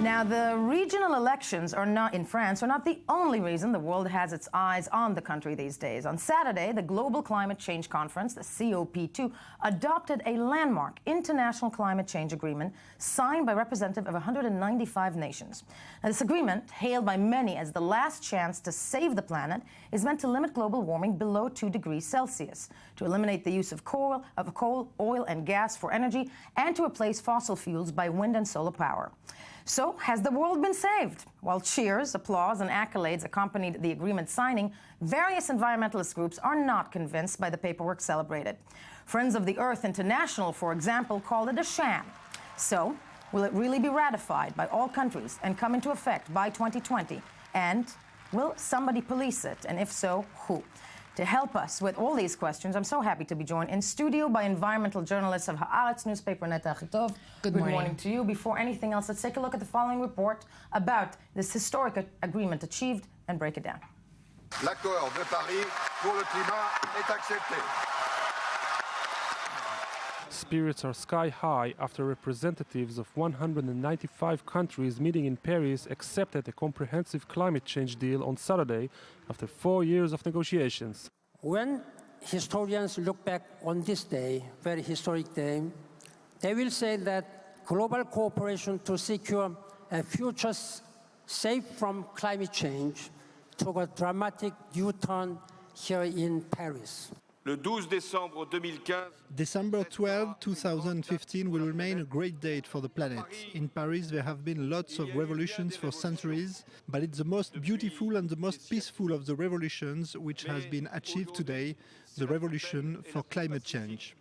Now, the regional elections in France are not the only reason the world has its eyes on the country these days. On Saturday, the Global Climate Change Conference, the COP2, adopted a landmark international climate change agreement signed by representatives of 195 nations. Now, this agreement, hailed by many as the last chance to save the planet, is meant to limit global warming below 2 degrees Celsius, to eliminate the use of coal, oil, and gas for energy, and to replace fossil fuels by wind and solar power. So, has the world been saved? While cheers, applause, and accolades accompanied the agreement signing, various environmentalist groups are not convinced by the paperwork celebrated. Friends of the Earth International, for example, called it a sham. So, will it really be ratified by all countries and come into effect by 2020? And will somebody police it? And if so, who? To help us with all these questions, I'm so happy to be joined in studio by environmental journalist of Haaretz newspaper, Netta Achitov. Good morning to you. Before anything else, let's take a look at the following report about this historic agreement achieved and break it down. L'accord de Paris pour le climat est accepté. Spirits are sky high after representatives of 195 countries meeting in Paris accepted a comprehensive climate change deal on Saturday after 4 years of negotiations. When historians look back on this day, very historic day, they will say that global cooperation to secure a future safe from climate change took a dramatic U-turn here in Paris. Le 12 décembre 2015. December 12, 2015 will remain a great date for the planet. In Paris there have been lots of revolutions for centuries, but it's the most beautiful and the most peaceful of the revolutions which has been achieved today, the revolution for climate change.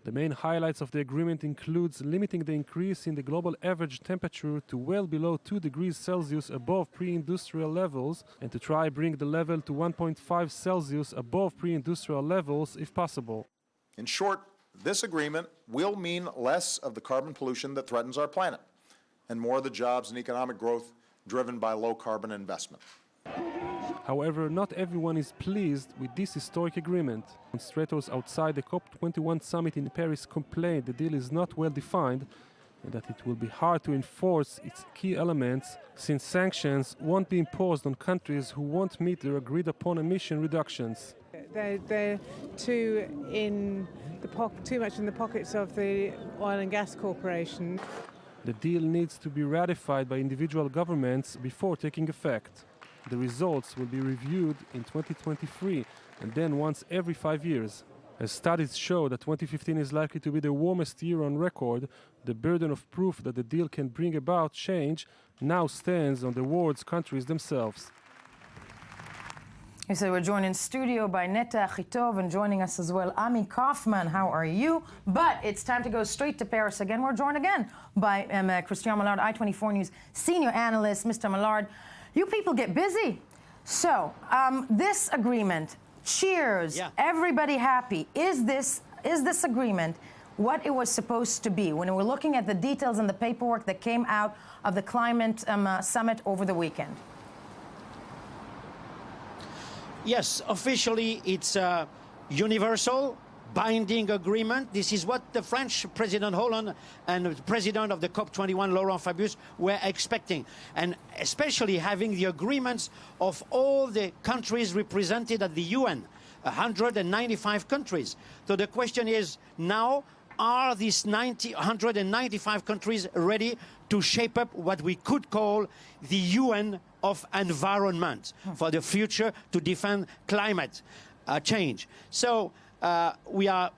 The main highlights of the agreement includes limiting the increase in the global average temperature to well below 2 degrees Celsius above pre-industrial levels and to try bring the level to 1.5 Celsius above pre-industrial levels if possible. In short, this agreement will mean less of the carbon pollution that threatens our planet and more of the jobs and economic growth driven by low carbon investment. However, not everyone is pleased with this historic agreement. Demonstrators outside the Cop21 summit in Paris complained the deal is not well defined and that it will be hard to enforce its key elements since sanctions won't be imposed on countries who won't meet their agreed upon emission reductions. They're too much in the pockets of the oil and gas corporation. The deal needs to be ratified by individual governments before taking effect. The results will be reviewed in 2023 and then once every 5 years. As studies show that 2015 is likely to be the warmest year on record, the burden of proof that the deal can bring about change now stands on the world's countries themselves. So we're joined in studio by Netta Achitov and joining us as well, Ami Kaufman. How are you? But it's time to go straight to Paris again. We're joined again by Christian Millard, I24 News senior analyst. Mr. Millard, you people get busy. So this agreement, cheers, everybody happy. Is this agreement what it was supposed to be when we're looking at the details and the paperwork that came out of the climate summit over the weekend? Yes, officially it's a universal binding agreement. This is what the French President Hollande and the President of the Cop21, Laurent Fabius, were expecting. And especially having the agreements of all the countries represented at the UN, 195 countries. So the question is now, are these 195 countries ready to shape up what we could call the UN of environment for the future to defend climate change? So we are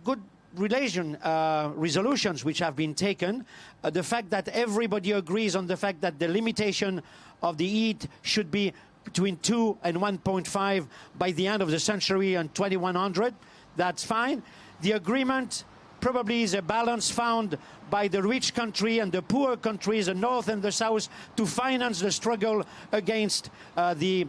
good resolutions which have been taken. The fact that everybody agrees on the fact that the limitation of the heat should be between 2 and 1.5 by the end of the century and 2100, that's fine. The agreement probably is a balance found by the rich country and the poor countries, the north and the south, to finance the struggle against the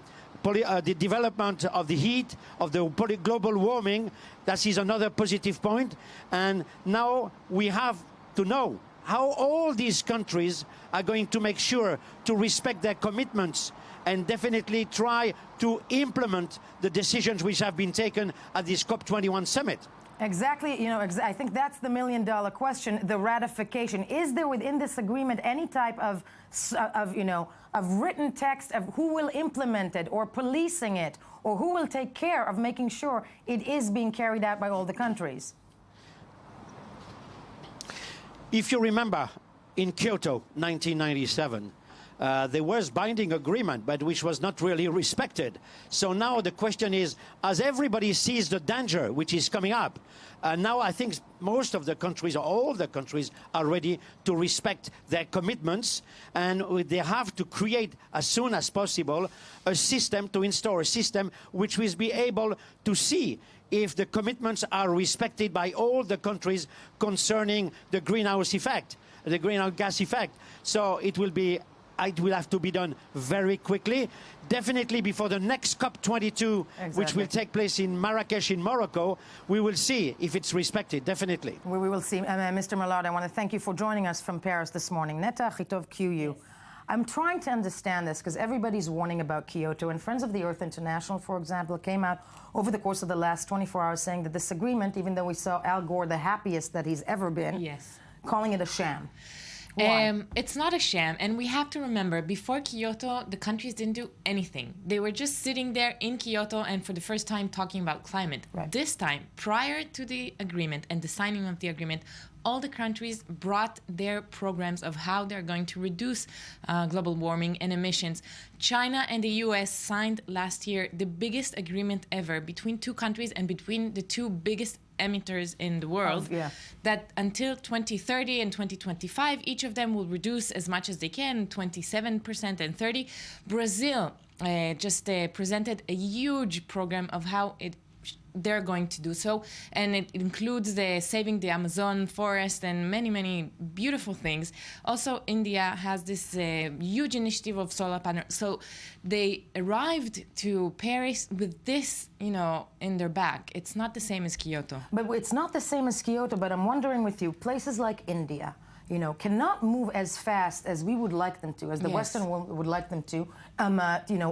development of the heat, of the global warming. That is another positive point. And now we have to know how all these countries are going to make sure to respect their commitments and definitely try to implement the decisions which have been taken at this COP21 summit. Exactly, I think that's the million-dollar question, the ratification. Is there within this agreement any type of written text of who will implement it or policing it, or who will take care of making sure it is being carried out by all the countries? If you remember, in Kyoto, 1997, there was binding agreement, but which was not really respected. So now the question is, as everybody sees the danger which is coming up, now I think most of the countries, or all the countries, are ready to respect their commitments, and they have to create as soon as possible a system, to install a system which will be able to see if the commitments are respected by all the countries concerning the greenhouse effect, the greenhouse gas effect. So it will have to be done very quickly, definitely before the next Cop22, which will take place in Marrakesh in Morocco. We will see if it's respected, definitely. We will see. Mr. Millard, I want to thank you for joining us from Paris this morning. Netta Chitov QU. I'm trying to understand this because everybody's warning about Kyoto, and Friends of the Earth International, for example, came out over the course of the last 24 hours saying that this agreement, even though we saw Al Gore the happiest that he's ever been, calling it a sham. It's not a sham, and we have to remember, before Kyoto, the countries didn't do anything. They were just sitting there in Kyoto and for the first time talking about climate. Right. This time, prior to the agreement and the signing of the agreement, all the countries brought their programs of how they're going to reduce global warming and emissions. China and the US signed last year the biggest agreement ever between two countries and between the two biggest emitters in the world, that until 2030 and 2025, each of them will reduce as much as they can, 27% and 30%. Brazil just presented a huge program of how they're going to do so, and it includes saving the Amazon forest and many, many beautiful things. Also, India has this huge initiative of solar panels. So they arrived to Paris with this, in their back. It's not the same as Kyoto. But it's not the same as Kyoto, but I'm wondering with you, places like India, cannot move as fast as we would like them to, as the Western world would like them to,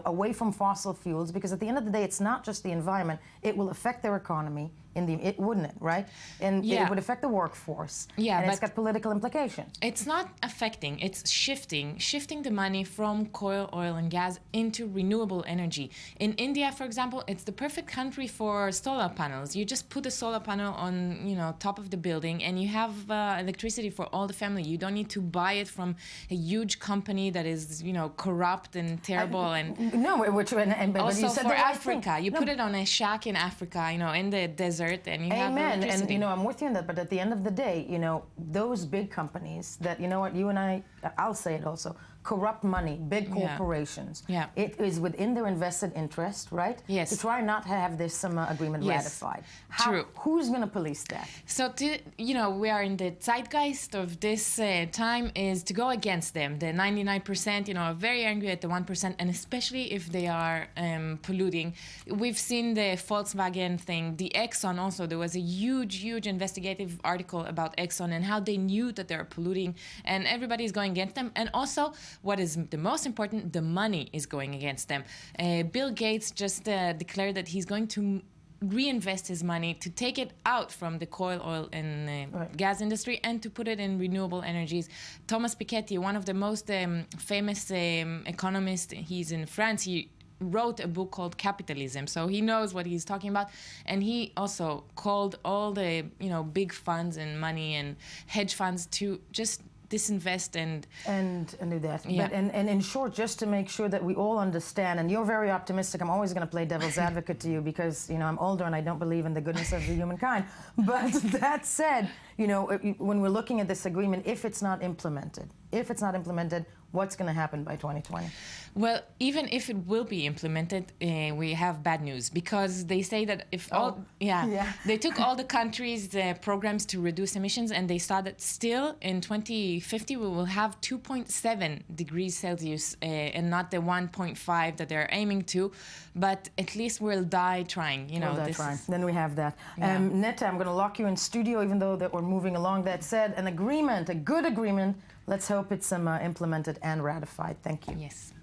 away from fossil fuels, because at the end of the day, it's not just the environment. It will affect their economy, wouldn't it, right? And it would affect the workforce. And it's got political implications. It's not affecting, it's shifting the money from coal, oil, and gas into renewable energy. In India, for example, it's the perfect country for solar panels. You just put a solar panel on, top of the building, and you have electricity for all the family. You don't need to buy it from a huge company that is, corrupt and terrible. Also for Africa, you put it on a shack in Africa, in the desert. And you have electricity. And I'm with you on that, but at the end of the day, those big companies that, you and I'll say it also, corrupt money, big corporations. It is within their invested interest, right? Yes. To try not to have this agreement ratified. True. Who's going to police that? So, we are in the zeitgeist of this time is to go against them. The 99%, are very angry at the 1%, and especially if they are polluting. We've seen the Volkswagen thing, the Exxon also. There was a huge investigative article about Exxon and how they knew that they're polluting, and everybody's going against them. And also, what is the most important, the money is going against them. Bill Gates just declared that he's going to reinvest his money to take it out from the coal, oil, and gas industry and to put it in renewable energies. Thomas Piketty, one of the most famous economists, he's in France. He wrote a book called Capitalism, so he knows what he's talking about, and he also called all the big funds and money and hedge funds to just disinvest and do that. But, and in short, just to make sure that we all understand, and you're very optimistic, I'm always going to play devil's advocate to you because, I'm older and I don't believe in the goodness of the humankind. But that said, when we're looking at this agreement, if it's not implemented, what's going to happen by 2020? Well, even if it will be implemented, we have bad news because they say that if they took all the countries' programs to reduce emissions and they saw that still in 2050 we will have 2.7 degrees Celsius and not the 1.5 that they're aiming to, but at least we'll die trying. We'll die trying. Then we have that. Netta, I'm going to lock you in studio even though that we're moving along. That said, an agreement, a good agreement. Let's hope it's implemented and ratified. Thank you. Yes.